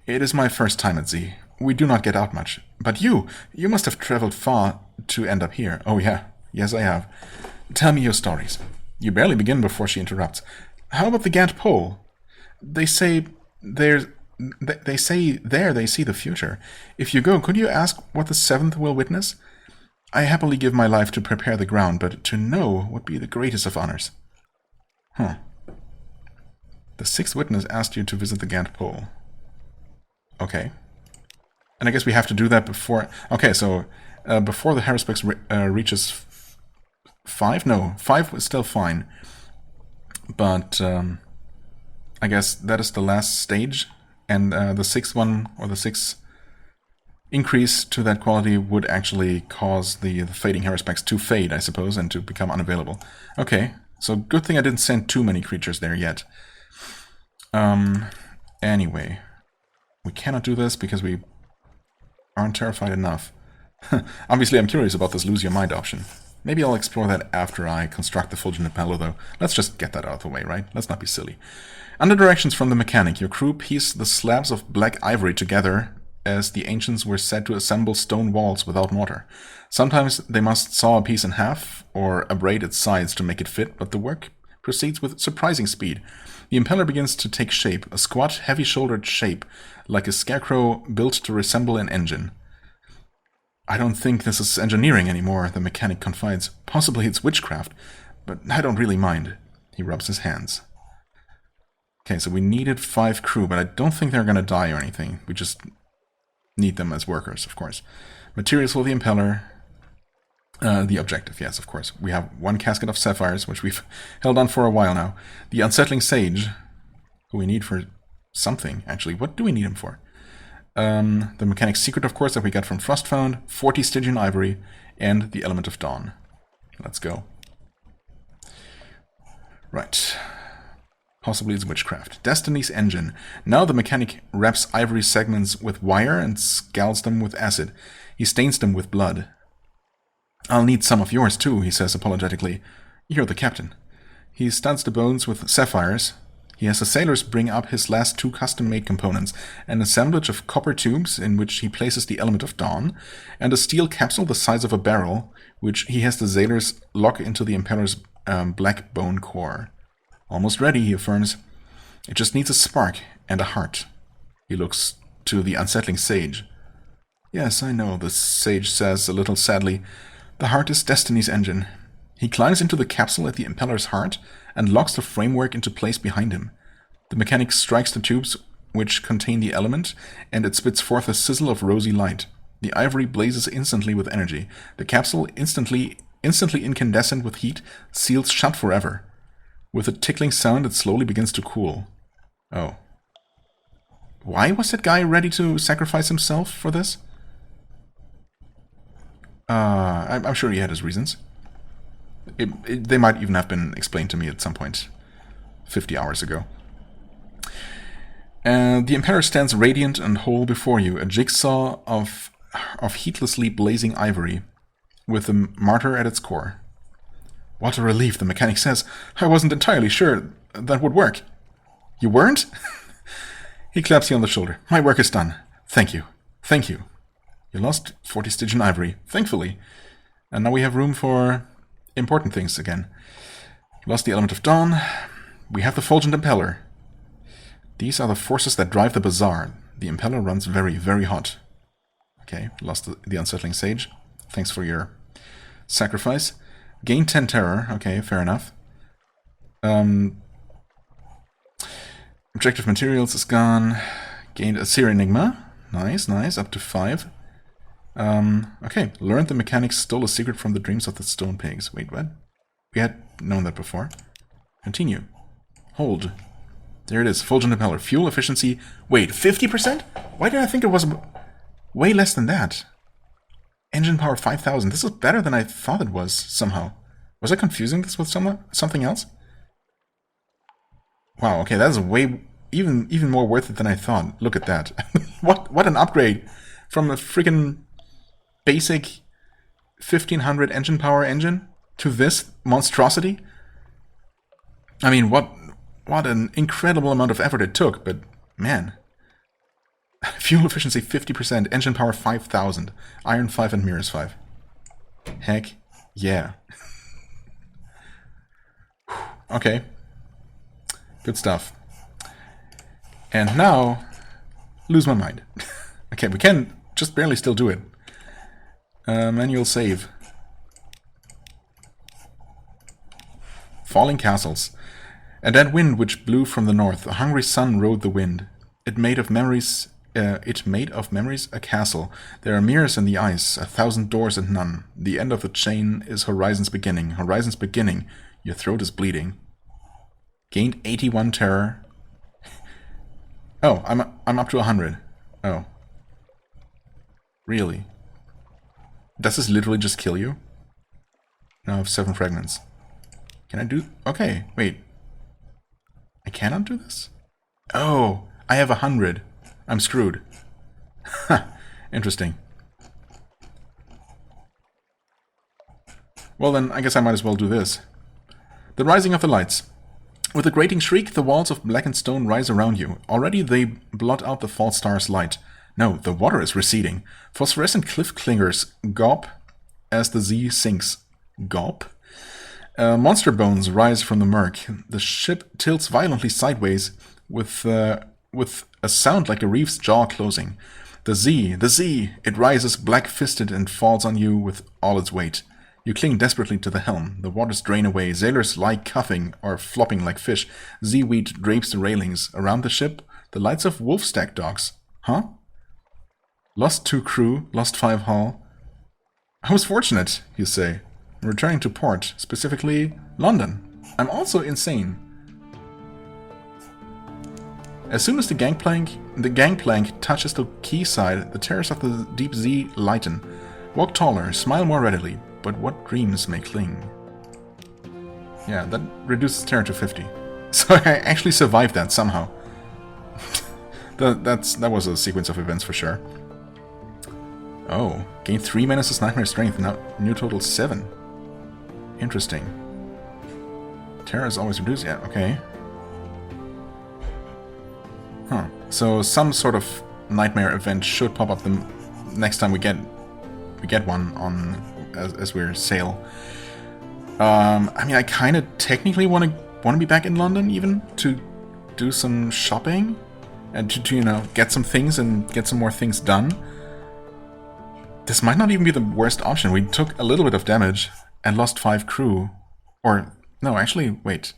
Speaker 1: It is my first time at Z. We do not get out much. But you must have traveled far to end up here. Oh yeah, yes I have. Tell me your stories. You barely begin before she interrupts. How about the Gant Pole? They say there they see the future. If you go, could you ask what the 7th will witness? I happily give my life to prepare the ground, but to know would be the greatest of honors. Huh. The 6th witness asked you to visit the Gant Pole. Okay. And I guess we have to do that before... Okay, so before the Harrispex reaches 5? No, 5 was still fine. But I guess that is the last stage. And the 6th one, or the 6th increase to that quality would actually cause the fading hairspecs to fade, I suppose, and to become unavailable. Okay, so good thing I didn't send too many creatures there yet. Anyway, we cannot do this because we aren't terrified enough. Obviously, I'm curious about this lose your mind option. Maybe I'll explore that after I construct the Fulgent Impeller, though. Let's just get that out of the way, right? Let's not be silly. Under directions from the mechanic, your crew piece the slabs of black ivory together, as the ancients were said to assemble stone walls without mortar. Sometimes they must saw a piece in half, or abrade its sides to make it fit, but the work proceeds with surprising speed. The impeller begins to take shape, a squat, heavy-shouldered shape, like a scarecrow built to resemble an engine. I don't think this is engineering anymore, the mechanic confides. Possibly it's witchcraft, but I don't really mind. He rubs his hands. Okay, so we needed 5 crew, but I don't think they're gonna die or anything. We just need them as workers, of course. Materials for the impeller. The objective, yes, of course. We have 1 casket of sapphires, which we've held on for a while now. The unsettling sage, who we need for something, actually. What do we need him for? The mechanic's secret, of course, that we got from Frostfound, 40 Stygian ivory, and the element of dawn. Let's go. Right. Possibly it's witchcraft. Destiny's engine. Now the mechanic wraps ivory segments with wire and scalds them with acid. He stains them with blood. I'll need some of yours too, he says apologetically. You're the captain. He studs the bones with sapphires. He has the sailors bring up his last 2 custom-made components, an assemblage of copper tubes in which he places the element of dawn, and a steel capsule the size of a barrel, which he has the sailors lock into the impeller's black bone core. Almost ready, he affirms. It just needs a spark and a heart. He looks to the unsettling sage. Yes, I know, the sage says a little sadly. The heart is Destiny's engine. He climbs into the capsule at the impeller's heart and locks the framework into place behind him. The mechanic strikes the tubes which contain the element, and it spits forth a sizzle of rosy light. The ivory blazes instantly with energy. The capsule, instantly incandescent with heat, seals shut forever. With a tickling sound, it slowly begins to cool. Oh. Why was that guy ready to sacrifice himself for this? I'm sure he had his reasons. They might even have been explained to me at some point 50 hours ago. The Impeller stands radiant and whole before you, a jigsaw of heatlessly blazing ivory, with the martyr at its core. What a relief, the mechanic says. I wasn't entirely sure that would work. You weren't? He claps you on the shoulder. My work is done. Thank you. Thank you. You lost 40 Stygian ivory, thankfully. And now we have room for important things again. Lost the element of dawn. We have the Fulgent Impeller. These are the forces that drive the bazaar. The impeller runs very, very hot. Okay, lost the unsettling sage. Thanks for your sacrifice. Gain 10 terror. Okay, fair enough. Objective materials is gone. Gained a Seer Enigma. Nice, nice. Up to 5. Okay, learned the mechanics stole a secret from the dreams of the stone pigs. Wait, what? We had known that before. Continue. Hold. There it is. Fulgent Impeller. Fuel efficiency. Wait, 50%? Why did I think it was way less than that? Engine power 5,000. This is better than I thought it was, somehow. Was I confusing this with something else? Wow, okay, that is way even more worth it than I thought. Look at that. What an upgrade from a freaking basic 1500 engine power engine to this monstrosity. I mean, what an incredible amount of effort it took, but man. Fuel efficiency 50%, engine power 5,000, iron 5 and mirrors 5. Heck yeah. Okay. Good stuff. And now, lose my mind. Okay, we can just barely still do it. Manual save. Falling castles. A dead wind which blew from the north. A hungry sun rode the wind. It made of memories a castle. There are mirrors in the ice, 1,000 doors and none. The end of the chain is horizon's beginning. Horizon's beginning. Your throat is bleeding. Gained 81 terror. Oh, I'm up to 100. Oh. Really? Does this literally just kill you? Now I have 7 fragments. Can I do... Okay, wait. I cannot do this? Oh, I have 100. I'm screwed. Ha, interesting. Well then, I guess I might as well do this. The rising of the lights. With a grating shriek, the walls of blackened stone rise around you. Already they blot out the false star's light. No, the water is receding. Phosphorescent cliff clingers gawp as the Z sinks. Gawp? Monster bones rise from the murk. The ship tilts violently sideways with a sound like a reef's jaw closing. The Z! It rises black-fisted and falls on you with all its weight. You cling desperately to the helm. The waters drain away. Sailors lie cuffing or flopping like fish. Z-weed drapes the railings. Around the ship, the lights of wolf-stack docks. Huh? Lost 2 crew, lost 5 hull. I was fortunate, you say. Returning to port, specifically London. I'm also insane. As soon as the gangplank touches the quayside, the terrors of the deep sea lighten. Walk taller, smile more readily, but what dreams may cling? Yeah, that reduces terror to 50. So I actually survived that somehow. that was a sequence of events for sure. Oh, gain 3 menaces nightmare strength, now new total 7. Interesting. Terror is always reduced, yeah, okay. Huh. So some sort of nightmare event should pop up the next time we get one on as we sail. I mean, I kind of technically want to be back in London even to do some shopping and to you know get some things and get some more things done. This might not even be the worst option. We took a little bit of damage and lost 5 crew, or no, actually, wait,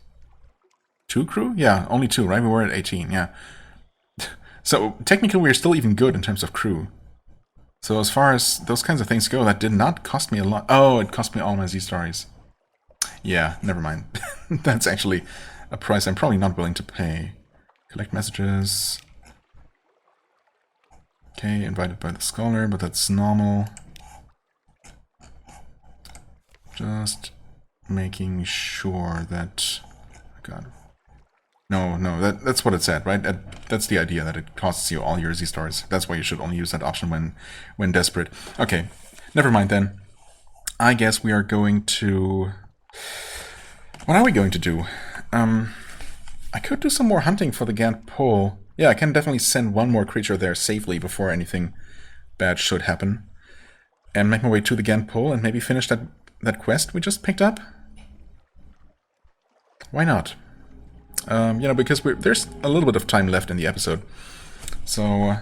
Speaker 1: 2 crew? Yeah, only 2, right? We were at 18, yeah. So technically we're still even good in terms of crew. So as far as those kinds of things go, that did not cost me a lot. Oh, it cost me all my Z-stories. Yeah, never mind. That's actually a price I'm probably not willing to pay. Collect messages. Okay, invited by the scholar, but that's normal. Just making sure that... God. No, that's what it said, right? That's the idea, that it costs you all your Z-stars. That's why you should only use that option when desperate. Okay, never mind then. I guess we are going to... What are we going to do? I could do some more hunting for the Gant Pole. Yeah, I can definitely send one more creature there safely before anything bad should happen. And make my way to the Gant Pole and maybe finish that quest we just picked up? Why not? You know, because there's a little bit of time left in the episode. So...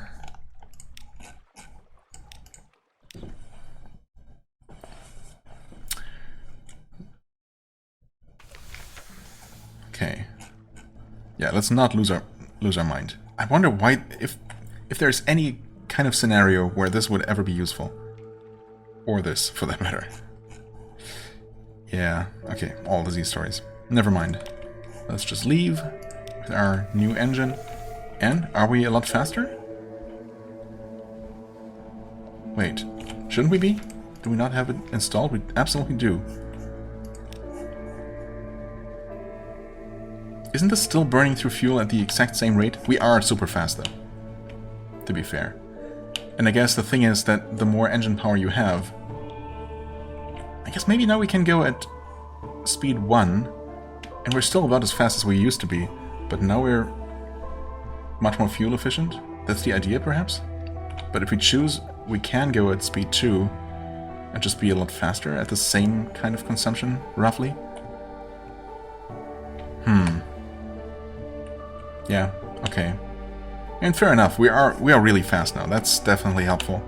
Speaker 1: Okay. Yeah, let's not lose our mind. I wonder why, if there's any kind of scenario where this would ever be useful. Or this, for that matter. Yeah, okay, all the Z-stories. Never mind. Let's just leave with our new engine. And are we a lot faster? Wait, shouldn't we be? Do we not have it installed? We absolutely do. Isn't this still burning through fuel at the exact same rate? We are super fast though, to be fair. And I guess the thing is that the more engine power you have... I guess maybe now we can go at speed 1. And we're still about as fast as we used to be, but now we're much more fuel efficient. That's the idea, perhaps? But if we choose, we can go at speed 2 and just be a lot faster at the same kind of consumption, roughly. Yeah, okay. And fair enough, we are really fast now. That's definitely helpful.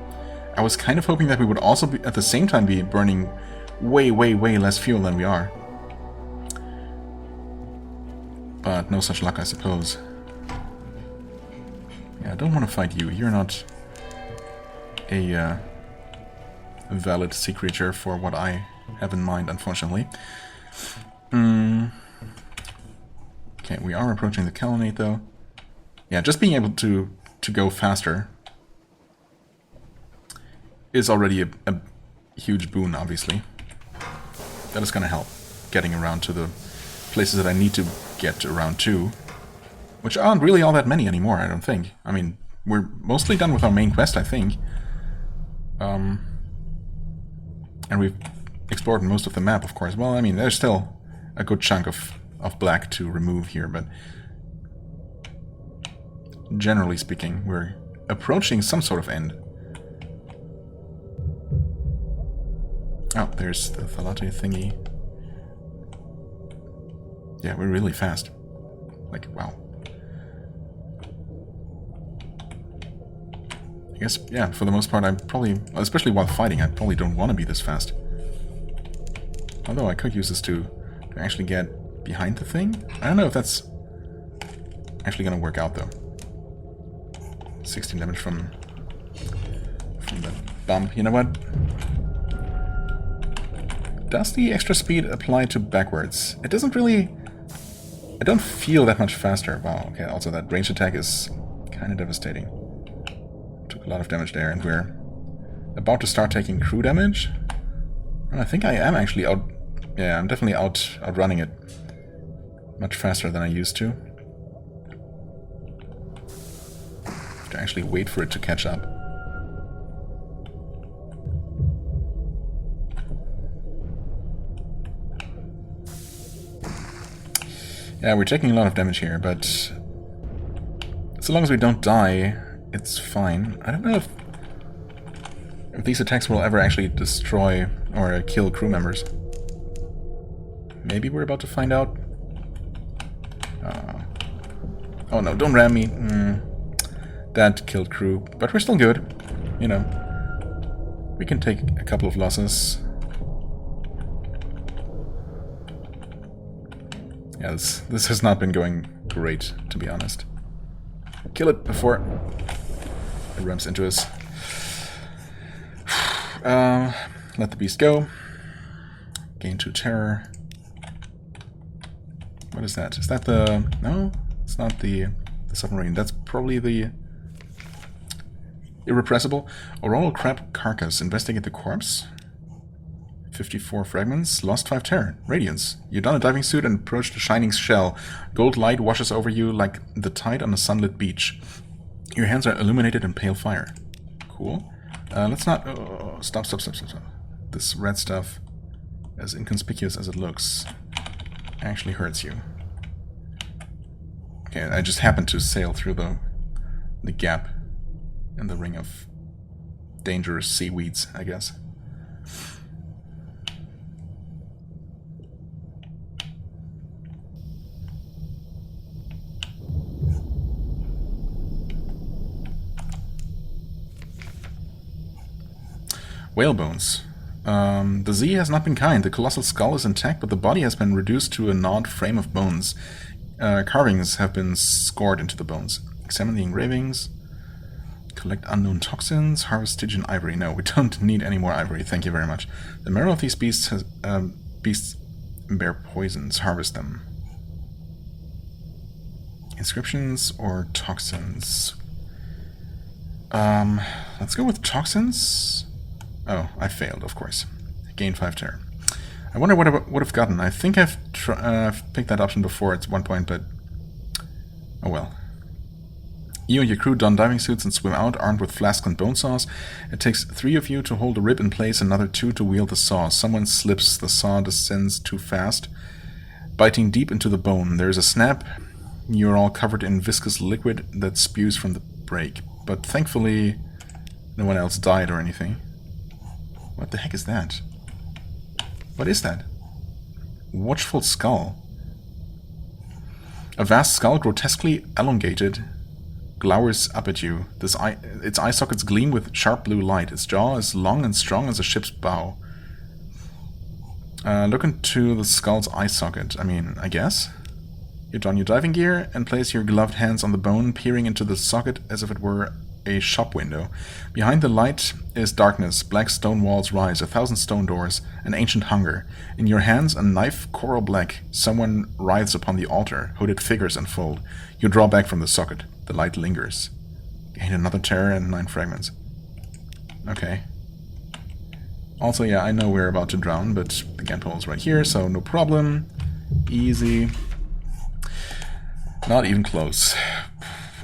Speaker 1: I was kind of hoping that we would also be, at the same time, be burning way less fuel than we are. But no such luck, I suppose. Yeah, I don't want to fight you. You're not a valid sea creature for what I have in mind, unfortunately. Okay, we are approaching the colonnade, though. Yeah, just being able to go faster is already a huge boon, obviously. That is going to help getting around to the places that I need to get around to, which aren't really all that many anymore, I don't think. I mean, we're mostly done with our main quest, I think. And we've explored most of the map, of course. Well, I mean, there's still a good chunk of black to remove here, but generally speaking, we're approaching some sort of end. Oh, there's the Thalate thingy. Yeah, we're really fast. Like, wow. I guess, yeah, for the most part, I'm probably, especially while fighting, I probably don't want to be this fast. Although I could use this to actually get behind the thing. I don't know if that's actually going to work out, though. 16 damage from the bump. You know what? Does the extra speed apply to backwards? It doesn't really... I don't feel that much faster. Wow, okay, also that ranged attack is kind of devastating. Took a lot of damage there, and we're about to start taking crew damage. I think I am actually out... Yeah, I'm definitely outrunning it much faster than I used to. To actually wait for it to catch up. Yeah, we're taking a lot of damage here, but so long as we don't die, it's fine. I don't know if these attacks will ever actually destroy or kill crew members. Maybe we're about to find out. Oh no, don't ram me. That killed crew, but we're still good. You know, we can take a couple of losses. Yeah, this has not been going great, to be honest. Kill it before it rams into us. Let the beast go. Gain 2 terror. What is that? Is that the... No, it's not the submarine. That's probably the... Irrepressible. Auroral crab carcass. Investigate the corpse. 54 fragments. Lost 5 terror. Radiance. You don a diving suit and approach the shining shell. Gold light washes over you like the tide on a sunlit beach. Your hands are illuminated in pale fire. Cool. Let's not... Oh, stop. This red stuff, as inconspicuous as it looks, actually hurts you. Okay, I just happened to sail through the gap in the ring of dangerous seaweeds, I guess. Whale bones. The Z has not been kind. The colossal skull is intact, but the body has been reduced to a gnawed frame of bones. Carvings have been scored into the bones. Examine the engravings. Collect unknown toxins. Harvest Stygian ivory. No, we don't need any more ivory. Thank you very much. The marrow of these beasts bear poisons. Harvest them. Inscriptions or toxins? Let's go with toxins. Oh, I failed, of course. Gain 5 terror. I wonder what I would have gotten. I think I've picked that option before at one point, but... Oh well. You and your crew don diving suits and swim out, armed with flasks and bone saws. It takes 3 of you to hold the rib in place, another 2 to wield the saw. Someone slips, the saw descends too fast, biting deep into the bone. There is a snap. You're all covered in viscous liquid that spews from the break. But thankfully, no one else died or anything. What the heck is that? What is that? Watchful skull. A vast skull, grotesquely elongated, glowers up at you. Its eye sockets gleam with sharp blue light. Its jaw is long and strong as a ship's bow. Look into the skull's eye socket. I mean, I guess. You don your diving gear and place your gloved hands on the bone, peering into the socket as if it were a shop window. Behind the light is darkness. Black stone walls rise, 1,000 stone doors, an ancient hunger. In your hands, a knife, coral black. Someone writhes upon the altar. Hooded figures unfold. You draw back from the socket. The light lingers. Gain another terror and 9 fragments. Okay. Also, yeah, I know we're about to drown, but the gun pole is right here, so no problem. Easy. Not even close.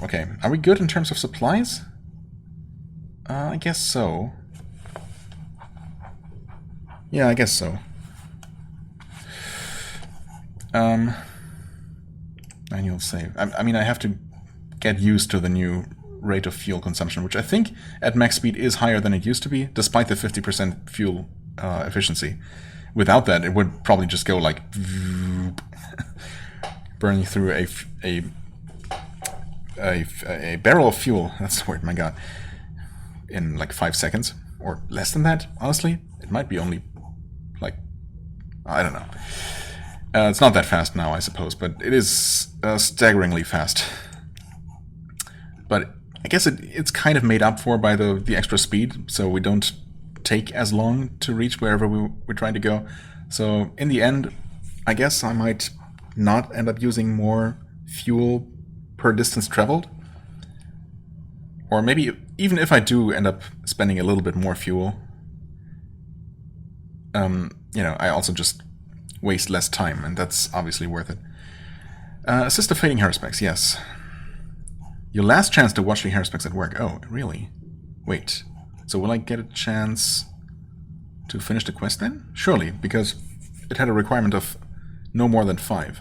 Speaker 1: Okay, are we good in terms of supplies? I guess so. Yeah, I guess so. Manual save. I mean, I have to get used to the new rate of fuel consumption, which I think at max speed is higher than it used to be, despite the 50% fuel efficiency. Without that, it would probably just go like burning through a barrel of fuel. That's the word, my god. In like 5 seconds or less than that. Honestly, it might be only like, I don't know. It's not that fast now, I suppose, but it is staggeringly fast. But I guess it's kind of made up for by the extra speed, so we don't take as long to reach wherever we're trying to go. So in the end, I guess I might not end up using more fuel per distance traveled. Or maybe even if I do end up spending a little bit more fuel, you know, I also just waste less time, and that's obviously worth it. Assist the fading hairspecs, yes. Your last chance to watch the hairspecs at work. Oh, really? Wait. So will I get a chance to finish the quest then? Surely, because it had a requirement of no more than 5.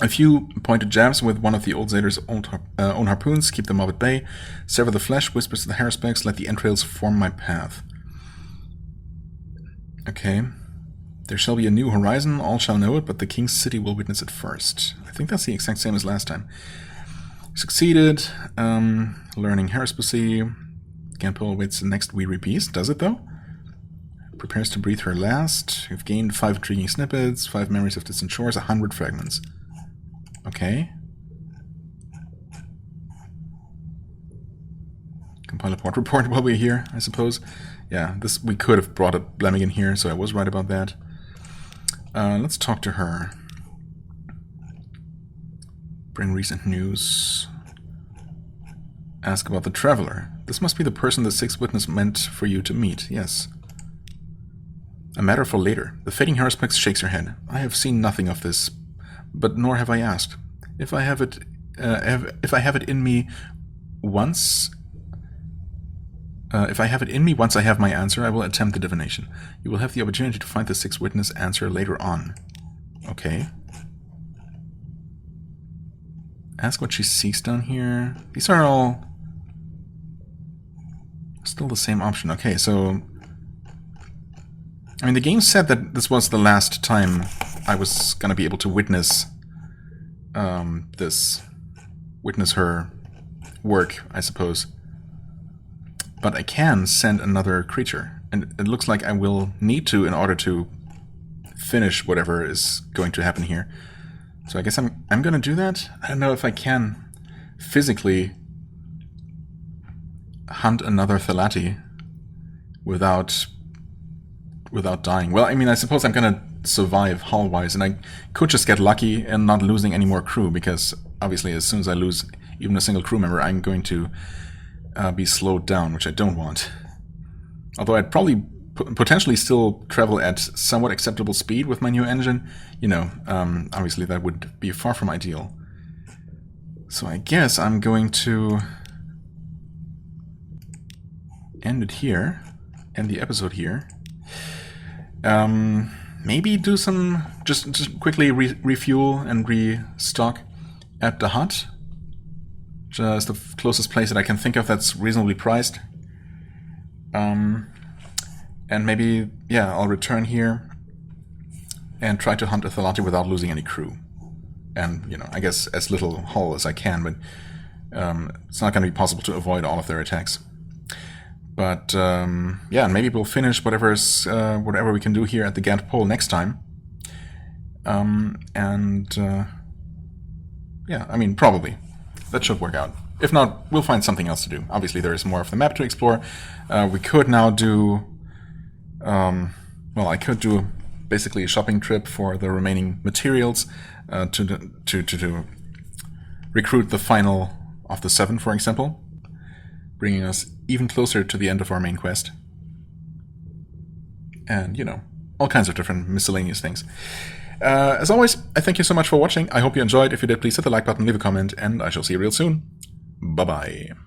Speaker 1: A few pointed jabs with one of the old Zader's own harpoons, keep the mob at bay. Sever the flesh, whispers to the hairspecs, let the entrails form my path. Okay. There shall be a new horizon, all shall know it, but the king's city will witness it first. I think that's the exact same as last time. Succeeded. Learning hairspecie. Ganpo awaits the next weary beast. Does it, though? Prepares to breathe her last. You've gained 5 intriguing snippets, 5 memories of distant shores, 100 fragments. Okay. Compile a port report while we're here, I suppose. Yeah, this we could have brought up Blemigan here, so I was right about that. Let's talk to her. Bring recent news. Ask about the Traveler. This must be the person the Sixth Witness meant for you to meet, yes. A matter for later. The fading hairspecs shakes her head. I have seen nothing of this, but nor have I asked. If I have it in me once... if I have it in me once I have my answer, I will attempt the divination. You will have the opportunity to find the Sixth Witness answer later on. Okay. Ask what she seeks down here. These are all still the same option. Okay, so... I mean, the game said that this was the last time I was going to be able to witness witness her work, I suppose. But I can send another creature, and it looks like I will need to in order to finish whatever is going to happen here. So I guess I'm going to do that. I don't know if I can physically hunt another Thalati without dying. Well, I mean, I suppose I'm going to survive hull-wise, and I could just get lucky and not losing any more crew, because obviously as soon as I lose even a single crew member, I'm going to be slowed down, which I don't want. Although I'd probably potentially still travel at somewhat acceptable speed with my new engine. You know, obviously that would be far from ideal. So I guess I'm going to end it here, end the episode here. Maybe do some, just quickly refuel and restock at the hut. Just the closest place that I can think of that's reasonably priced. And maybe, yeah, I'll return here and try to hunt a Thalati without losing any crew. And, you know, I guess as little hull as I can, but it's not going to be possible to avoid all of their attacks. But, yeah, maybe we'll finish whatever we can do here at the Gant Pole next time. Yeah, I mean, probably. That should work out. If not, we'll find something else to do. Obviously, there is more of the map to explore. We could now do... well, I could do basically a shopping trip for the remaining materials to recruit the final of the 7, for example. bringing us even closer to the end of our main quest. And, all kinds of different miscellaneous things. As always, I thank you so much for watching. I hope you enjoyed. If you did, please hit the like button, leave a comment, and I shall see you real soon. Bye-bye.